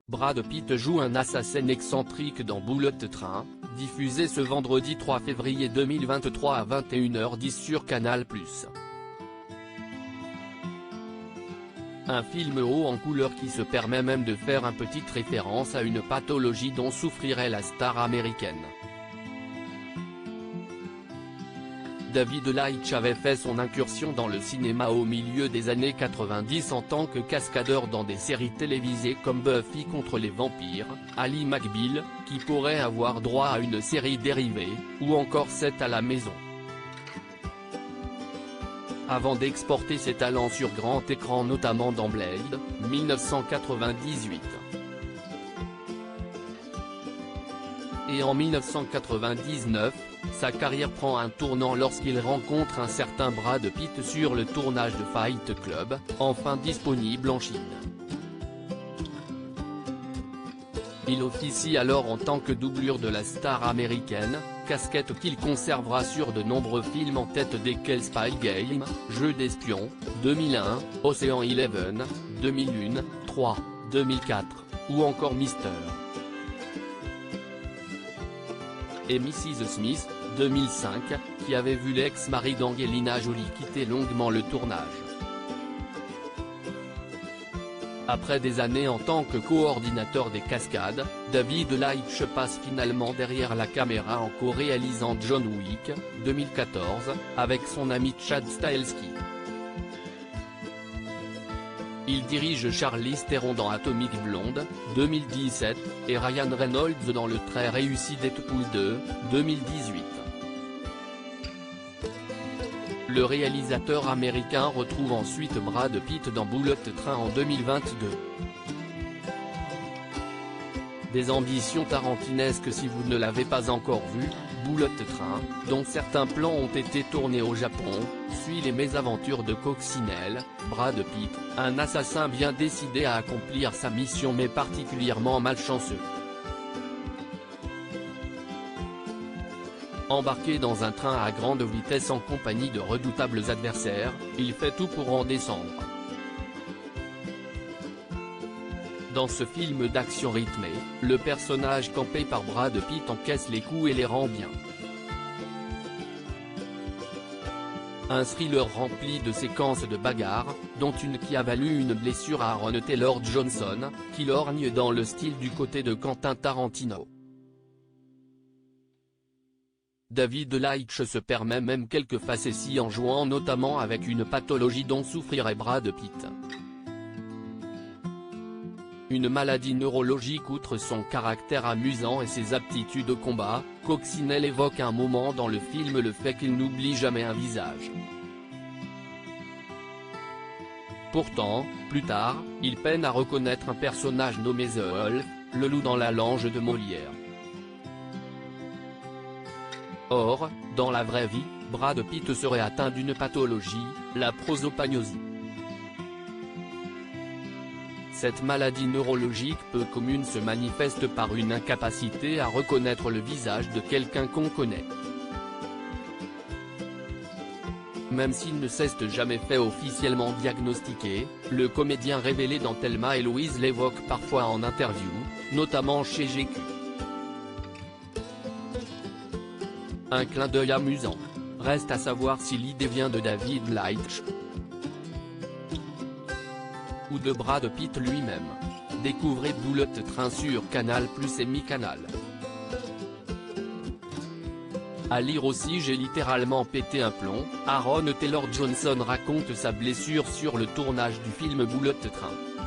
Brad Pitt joue un assassin excentrique dans Bullet Train, diffusé ce vendredi 3 février 2023 à 21h10 sur Canal+. Un film haut en couleur qui se permet même de faire une petite référence à une pathologie dont souffrirait la star américaine. David Leitch avait fait son incursion dans le cinéma au milieu des années 90 en tant que cascadeur dans des séries télévisées comme Buffy contre les vampires, Ally McBeal, qui pourrait avoir droit à une série dérivée, ou encore 7 à la maison. Avant d'exporter ses talents sur grand écran notamment dans Blade, 1998. Et en 1999, sa carrière prend un tournant lorsqu'il rencontre un certain Brad Pitt sur le tournage de Fight Club, enfin disponible en Chine. Il officie alors en tant que doublure de la star américaine, casquette qu'il conservera sur de nombreux films en tête desquels Spy Game, Jeu d'espion, 2001, Ocean Eleven, 2001, 3, 2004, ou encore Mr. et Mrs. Smith, 2005, qui avait vu l'ex-mari d'Angelina Jolie quitter longuement le tournage. Après des années en tant que coordinateur des cascades, David Leitch passe finalement derrière la caméra en co-réalisant John Wick, 2014, avec son ami Chad Stahelski. Il dirige Charlize Theron dans Atomic Blonde, 2017, et Ryan Reynolds dans le très réussi Deadpool 2, 2018. Le réalisateur américain retrouve ensuite Brad Pitt dans Bullet Train en 2022. Des ambitions tarantinesques si vous ne l'avez pas encore vu, Bullet Train, dont certains plans ont été tournés au Japon, suit les mésaventures de Coccinelle, Brad Pitt, un assassin bien décidé à accomplir sa mission mais particulièrement malchanceux. Embarqué dans un train à grande vitesse en compagnie de redoutables adversaires, il fait tout pour en descendre. Dans ce film d'action rythmé, le personnage campé par Brad Pitt encaisse les coups et les rend bien. Un thriller rempli de séquences de bagarres, dont une qui a valu une blessure à Aaron Taylor Johnson, qui lorgne dans le style du côté de Quentin Tarantino. David Leitch se permet même quelques facéties en jouant notamment avec une pathologie dont souffrirait Brad Pitt. Une maladie neurologique. Outre son caractère amusant et ses aptitudes au combat, Coccinelle évoque un moment dans le film le fait qu'il n'oublie jamais un visage. Pourtant, plus tard, il peine à reconnaître un personnage nommé The Wolf, le loup dans La Lange de Molière. Or, dans la vraie vie, Brad Pitt serait atteint d'une pathologie, la prosopagnosie. Cette maladie neurologique peu commune se manifeste par une incapacité à reconnaître le visage de quelqu'un qu'on connaît. Même s'il ne s'est jamais fait officiellement diagnostiquer, le comédien révélé dans Thelma et Louise l'évoque parfois en interview, notamment chez GQ. Un clin d'œil amusant. Reste à savoir si l'idée vient de David Leitch ou de Brad Pitt lui-même. Découvrez Bullet Train sur Canal+ et Mi-Canal. À lire aussi J'ai littéralement pété un plomb, Aaron Taylor Johnson raconte sa blessure sur le tournage du film Bullet Train.